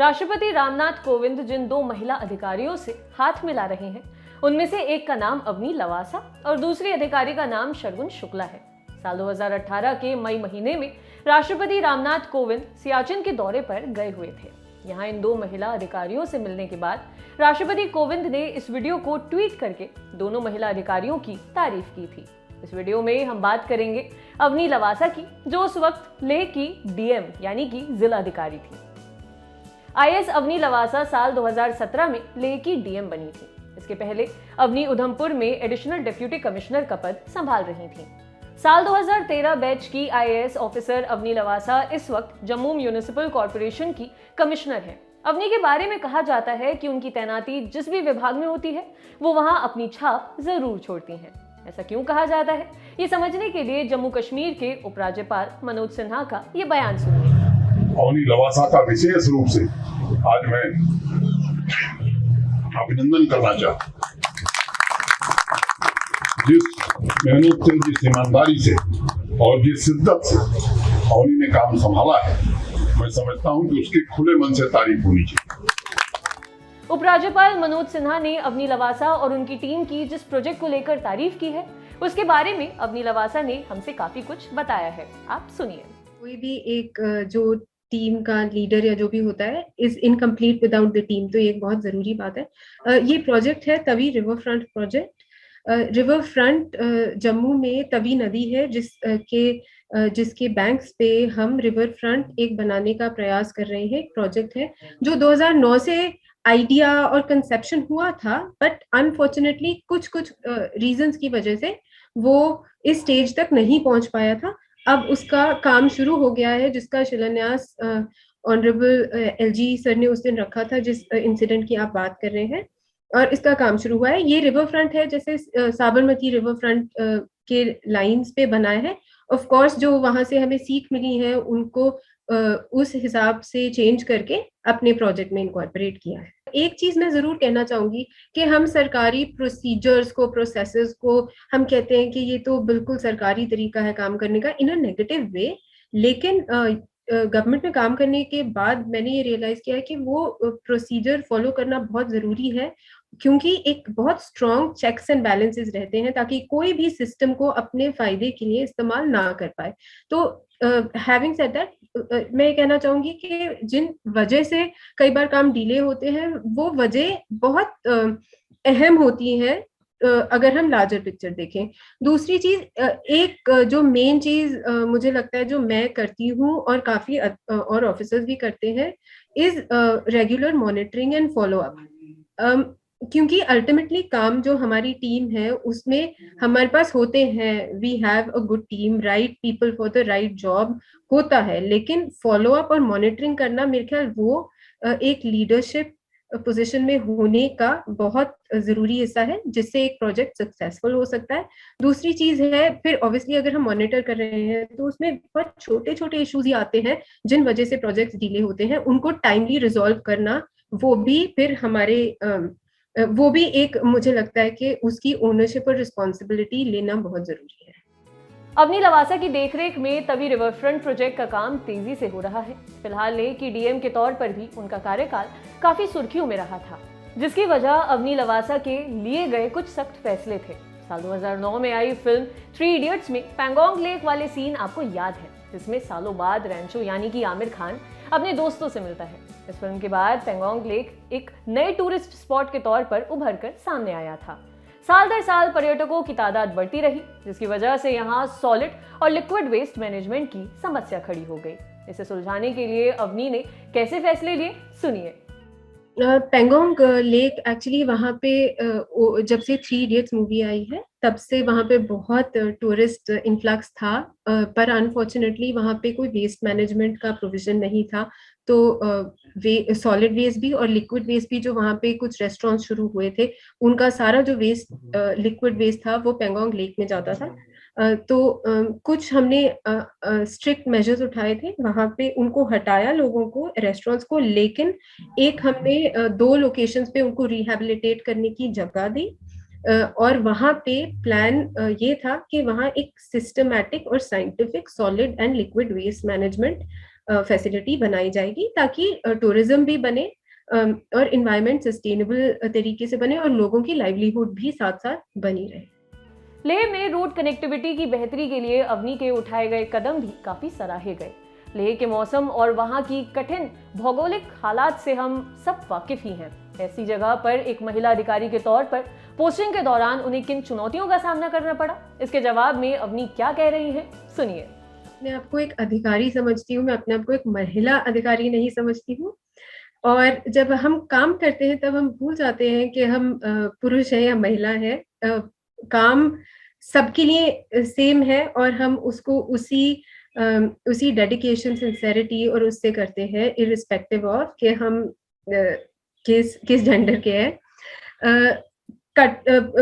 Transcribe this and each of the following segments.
राष्ट्रपति रामनाथ कोविंद जिन दो महिला अधिकारियों से हाथ मिला रहे हैं, उनमें से एक का नाम अवनी लवासा और दूसरी अधिकारी का नाम शर्गुन शुक्ला है। साल 2018 के मई महीने में राष्ट्रपति रामनाथ कोविंद सियाचिन के दौरे पर गए हुए थे। यहाँ इन दो महिला अधिकारियों से मिलने के बाद राष्ट्रपति कोविंद ने इस वीडियो को ट्वीट करके दोनों महिला अधिकारियों की तारीफ की थी। इस वीडियो में हम बात करेंगे अवनी लवासा की, जो उस वक्त लेह की डीएम यानी कि जिला अधिकारी थी। आईएएस अवनी लवासा साल 2017 में लेह की डीएम बनी थी। इसके पहले अवनी उधमपुर में एडिशनल डिप्टी कमिश्नर का पद संभाल रही थी। साल 2013 बैच की आईएएस ऑफिसर अवनी लवासा इस वक्त जम्मू म्यूनिसिपल कॉर्पोरेशन की कमिश्नर है। अवनी के बारे में कहा जाता है कि उनकी तैनाती जिस भी विभाग में होती है वो वहां अपनी छाप जरूर छोड़ती हैं। ऐसा क्यों कहा जाता है, ये समझने के लिए जम्मू कश्मीर के उपराज्यपाल मनोज सिन्हा का ये बयान सुनिए। अवनी लवासा का विशेष रूप से आज मैं अभिनंदन करना चाहता हूं। जिस मेहनत से, जिस ईमानदारी से और जिस शिद्दत से अवनी ने काम संभाला है, मैं समझता हूं कि उसके खुले मन से तारीफ होनी चाहिए। उपराज्यपाल मनोज सिन्हा ने अवनी लवासा और उनकी टीम की जिस प्रोजेक्ट को लेकर तारीफ की है, उसके बारे में अवनी लवासा ने हमसे काफी कुछ बताया है। आप सुनिए। कोई भी एक जो टीम का लीडर या जो भी होता है is incomplete without the team, तो ये एक बहुत जरूरी बात है। ये प्रोजेक्ट है Tawi river front project. River front Jammu में तवी नदी है जिसके बैंक्स पे हम रिवर फ्रंट एक बनाने का प्रयास कर रहे हैं। एक प्रोजेक्ट है जो 2009 से आइडिया और कंसेप्शन हुआ था, बट अनफॉर्चुनेटली कुछ रीजंस की वजह से वो इस स्टेज तक नहीं पहुंच पाया था। अब उसका काम शुरू हो गया है, जिसका शिलान्यास ऑनरेबल एलजी सर ने उस दिन रखा था जिस इंसिडेंट की आप बात कर रहे हैं, और इसका काम शुरू हुआ है। ये रिवर फ्रंट है जैसे साबरमती रिवर फ्रंट के लाइंस पे बना है। ऑफ कोर्स जो वहां से हमें सीख मिली है उनको उस हिसाब से चेंज करके अपने प्रोजेक्ट में इनकॉर्पोरेट किया है। एक चीज मैं जरूर कहना चाहूंगी कि हम सरकारी प्रोसीजर्स को, प्रोसेसेस को हम कहते हैं कि ये तो बिल्कुल सरकारी तरीका है काम करने का इन अ नेगेटिव वे, लेकिन गवर्नमेंट में काम करने के बाद मैंने ये रियलाइज किया है कि वो प्रोसीजर फॉलो करना बहुत जरूरी है, क्योंकि एक बहुत स्ट्रॉन्ग चेक्स एंड बैलेंसेस रहते हैं ताकि कोई भी सिस्टम को अपने फायदे के लिए इस्तेमाल ना कर पाए। तो हैविंग सेड दैट, मैं कहना चाहूंगी कि जिन वजह से कई बार काम डिले होते हैं वो वजह बहुत अहम होती है अगर हम लार्जर पिक्चर देखें। दूसरी चीज, एक जो मेन चीज मुझे लगता है जो मैं करती हूँ और काफी और ऑफिसर्स भी करते हैं, is regular monitoring and follow up. क्योंकि अल्टीमेटली काम जो हमारी टीम है उसमें हमारे पास होते हैं, we have a good team, right people for the right job होता है, लेकिन फॉलो अप और मॉनिटरिंग करना मेरे ख्याल वो एक लीडरशिप पोजीशन में होने का बहुत जरूरी हिस्सा है, जिससे एक प्रोजेक्ट सक्सेसफुल हो सकता है। दूसरी चीज है, फिर ऑब्वियसली अगर हम मॉनिटर कर रहे हैं तो उसमें बहुत छोटे छोटे इश्यूज ही आते हैं जिन वजह से प्रोजेक्ट्स डिले होते हैं, उनको टाइमली रिजॉल्व करना, वो भी फिर हमारे वो भी एक, मुझे लगता है कि उसकी ओनरशिप और रिस्पॉन्सिबिलिटी लेना बहुत जरूरी है। अवनी लवासा की देखरेख में तवी रिवर फ्रंट प्रोजेक्ट का काम तेजी से हो रहा है। फिलहाल लेह की डीएम के तौर पर भी उनका कार्यकाल काफी सुर्खियों में रहा था, जिसकी वजह अवनी लवासा के लिए गए कुछ सख्त फैसले थे। साल 2009 में आई फिल्म 3 इडियट्स में पैंगोंग लेक वाले सीन आपको याद है, जिसमें सालों बाद रैंचो यानी कि आमिर खान अपने दोस्तों से मिलता है। इस फिल्म के बाद पैंगोंग लेक एक नए टूरिस्ट स्पॉट के तौर पर उभर कर सामने आया था। साल दर साल पर्यटकों की तादाद बढ़ती रही, जिसकी वजह से यहाँ सॉलिड और लिक्विड वेस्ट मैनेजमेंट की समस्या खड़ी हो गई। इसे सुलझाने के लिए अवनी ने कैसे फैसले लिए, सुनिए। पैंगोंग लेक एक्चुअली वहाँ पे जब से 3 इडियट्स मूवी आई है तब से वहाँ पे बहुत टूरिस्ट इन्फ्लक्स था, पर अनफॉर्चुनेटली वहाँ पे कोई वेस्ट मैनेजमेंट का प्रोविजन नहीं था। तो सॉलिड वेस्ट भी और लिक्विड वेस्ट भी, जो वहाँ पे कुछ रेस्टोरेंट शुरू हुए थे, उनका सारा जो वेस्ट लिक्विड वेस्ट था वो पैंगोंग लेक में जाता था। तो कुछ हमने स्ट्रिक्ट मेजर्स उठाए थे वहाँ पे, उनको हटाया लोगों को, रेस्टोरेंट्स को, लेकिन एक हमने 2 लोकेशंस पे उनको रिहैबिलिटेट करने की जगह दी। और वहाँ पे प्लान ये था कि वहाँ एक सिस्टमैटिक और scientific solid and liquid waste management facility बनाई जाएगी ताकि टूरिज्म भी बने और इन्वायरमेंट सस्टेनेबल तरीके से बने और लोगों की लाइवलीहुड भी साथ साथ बनी रहे। लेह में रोड कनेक्टिविटी की बेहतरी के लिए अवनी के उठाए गए कदम भी काफी सराहे गए। लेह के मौसम और वहां की कठिन भौगोलिक हालात से हम सब वाकिफ ही हैं। ऐसी जगह पर एक महिला अधिकारी के तौर पर पोस्टिंग के दौरान उन्हें किन चुनौतियों का सामना करना पड़ा, इसके जवाब में अवनी क्या कह रही हैं, सुनिए। मैं आपको एक अधिकारी समझती हूँ, मैं अपने आप को एक महिला अधिकारी नहीं समझती हूँ। और जब हम काम करते हैं तब हम भूल जाते हैं कि हम पुरुष हैं या महिला है। काम सबके लिए सेम है और हम उसको उसी डेडिकेशन, सिंसेरिटी और उससे करते हैं, इरिस्पेक्टिव ऑफ कि हम किस जेंडर के हैं।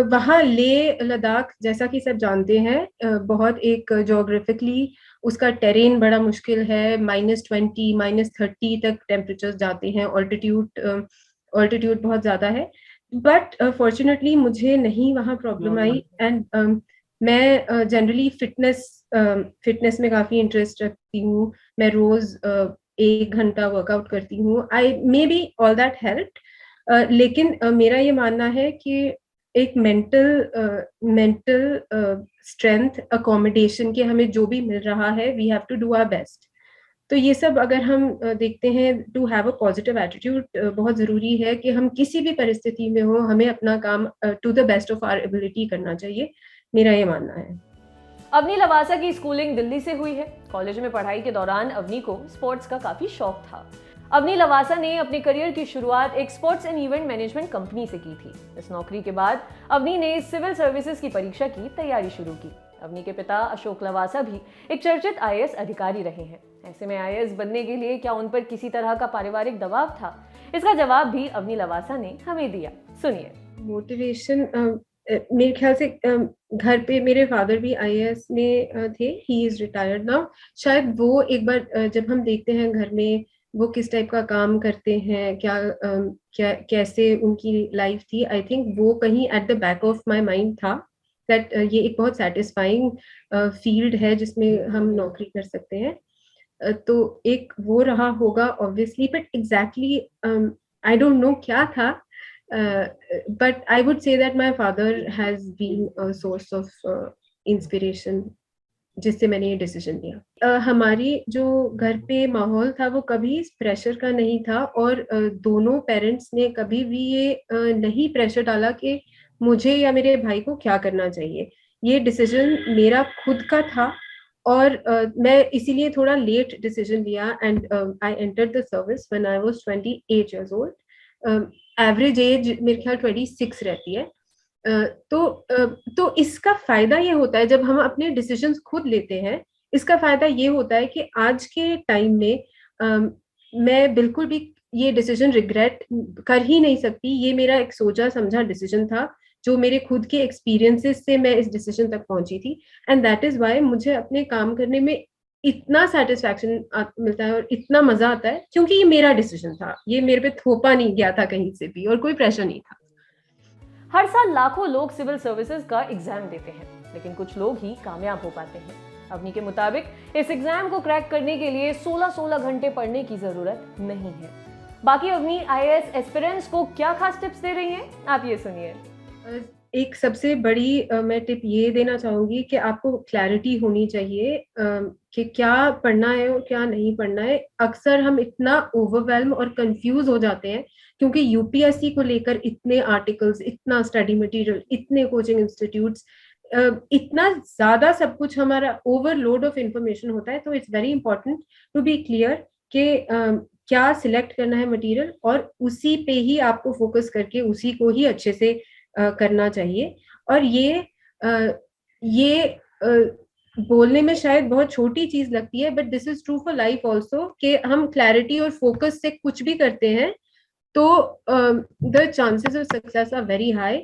वहाँ लेह लद्दाख जैसा कि सब जानते हैं बहुत एक जोग्राफिकली उसका टेरेन बड़ा मुश्किल है। -20 -30 तक टेम्परेचर्स जाते हैं, ऑल्टीट्यूड बहुत ज्यादा है। बट फॉर्चुनेटली मुझे नहीं वहाँ प्रॉब्लम आई। एंड मैं जनरली फिटनेस में काफी इंटरेस्ट रखती हूँ। मैं रोज 1 घंटा वर्कआउट करती हूँ। I may be all that help. लेकिन मेरा ये मानना है कि एक मेंटल स्ट्रेंथ, अकोमोडेशन के हमें जो भी मिल रहा है, we have to do our best. तो ये सब अगर हम देखते हैं, to have a positive attitude बहुत जरूरी है कि हम किसी भी परिस्थिति में हो, हमें अपना काम to the best of our ability करना चाहिए, मेरा ये मानना है। अवनी लवासा की स्कूलिंग दिल्ली से हुई है। कॉलेज में पढ़ाई के दौरान अवनी को स्पोर्ट्स का काफी शौक था। अवनी लवासा ने अपने करियर की शुरुआत एक sports and event management company से की थी। इस नौकरी के बाद अवनी ने सिविल सर्विसेज की परीक्षा की तैयारी शुरू की। अवनी के पिता अशोक लवासा भी एक चर्चित आईएएस अधिकारी रहे हैं। ऐसे में आईएएस बनने के लिए क्या उन पर किसी तरह का पारिवारिक दबाव था, इसका जवाब भी अवनी लवासा ने हमें दिया, सुनिए। मोटिवेशन मेरे ख्याल से घर पे मेरे फादर भी आईएएस में थे, ही इज रिटायर्ड नाउ। शायद वो एक बार जब हम देखते हैं घर में वो किस टाइप का काम करते हैं, क्या कैसे उनकी लाइफ थी, आई थिंक वो कहीं at the back of my mind था दैट ये एक बहुत सेटिस्फाइंग फील्ड है जिसमें हम नौकरी कर सकते हैं। तो एक वो रहा होगा obviously, but exactly I don't know क्या था। But I would say that my father has been a source of inspiration जिससे मैंने ये डिसीजन लिया। हमारी जो घर पे माहौल था वो कभी प्रेशर का नहीं था और दोनों पेरेंट्स ने कभी भी ये नहीं प्रेशर डाला कि मुझे या मेरे भाई को क्या करना चाहिए। ये डिसीजन मेरा खुद का था और मैं इसीलिए थोड़ा लेट डिसीजन लिया। And I entered the service when I was 28 years old। Average age मेरे ख्याल 26 रहती है। तो इसका फायदा ये होता है जब हम अपने डिसीजंस खुद लेते हैं, इसका फायदा ये होता है कि आज के टाइम में मैं बिल्कुल भी ये डिसीजन रिग्रेट कर ही नहीं सकती। ये मेरा एक सोचा समझा डिसीजन था जो मेरे खुद के एक्सपीरियंसेस से मैं इस डिसीजन तक पहुंची थी। एंड दैट इज वाई मुझे अपने काम करने में इतना सेटिस्फैक्शन मिलता है और इतना मजा आता है क्योंकि ये मेरा डिसीजन था, ये मेरे पे थोपा नहीं गया था कहीं से भी और कोई प्रेशर नहीं था। हर साल लाखों लोग सिविल सर्विसेज का एग्जाम देते हैं, लेकिन कुछ लोग ही कामयाब हो पाते हैं। अवनी के मुताबिक इस एग्जाम को क्रैक करने के लिए 16 घंटे पढ़ने की जरूरत नहीं है। बाकी अवनी आईएएस एस्पिरेंट्स को क्या खास टिप्स दे रही हैं, आप ये सुनिए। एक सबसे बड़ी मैं टिप ये देना चाहूंगी कि आपको क्लैरिटी होनी चाहिए कि क्या पढ़ना है और क्या नहीं पढ़ना है। अक्सर हम इतना ओवरवेल्म और कंफ्यूज हो जाते हैं क्योंकि यूपीएससी को लेकर इतने आर्टिकल्स, इतना स्टडी मटेरियल, इतने कोचिंग इंस्टीट्यूट्स, इतना ज्यादा सब कुछ, हमारा ओवरलोड ऑफ इंफॉर्मेशन होता है। तो it's very important to be clear कि क्या सिलेक्ट करना है मटेरियल और उसी पे ही आपको फोकस करके उसी को ही अच्छे से करना चाहिए। और ये बोलने में शायद बहुत छोटी चीज लगती है, but this is true for life also कि हम क्लैरिटी और फोकस से कुछ भी करते हैं तो the chances of success are very high.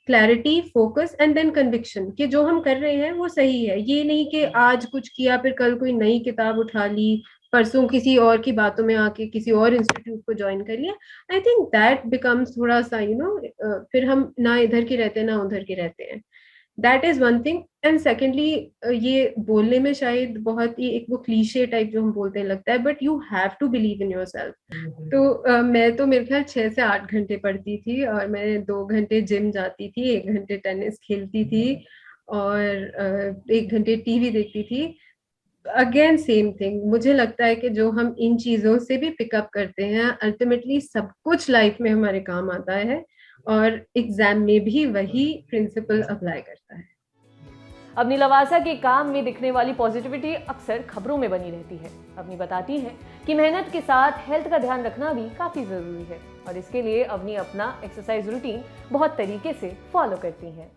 Clarity, focus and then conviction कि जो हम कर रहे हैं वो सही है। ये नहीं कि आज कुछ किया फिर कल कोई नई किताब उठा ली, परसों किसी और की बातों में आके किसी और इंस्टीट्यूट को ज्वाइन कर लिया। आई थिंक दैट बिकम्स थोड़ा सा फिर हम ना इधर के रहते हैं ना उधर के रहते हैं। That is one thing. And secondly, ये बोलने में शायद बहुत ही एक वो क्लीशे टाइप जो हम बोलते हैं लगता है, but you have to believe in yourself. तो मैं तो मेरे ख्याल 6 से 8 घंटे पढ़ती थी, और मैं 2 घंटे जिम जाती थी, 1 घंटे टेनिस खेलती थी, और 1 घंटे टीवी देखती थी। अगेन सेम थिंग, मुझे लगता है कि जो हम इन चीजों से भी पिकअप करते हैं, अल्टीमेटली सब कुछ लाइफ में हमारे काम आता है, और एग्जाम में भी वही प्रिंसिपल अप्लाई करता है। अवनी लवासा के काम में दिखने वाली पॉजिटिविटी अक्सर खबरों में बनी रहती है। अवनी बताती हैं कि मेहनत के साथ हेल्थ का ध्यान रखना भी काफी जरूरी है, और इसके लिए अवनी अपना एक्सरसाइज रूटीन बहुत तरीके से फॉलो करती हैं।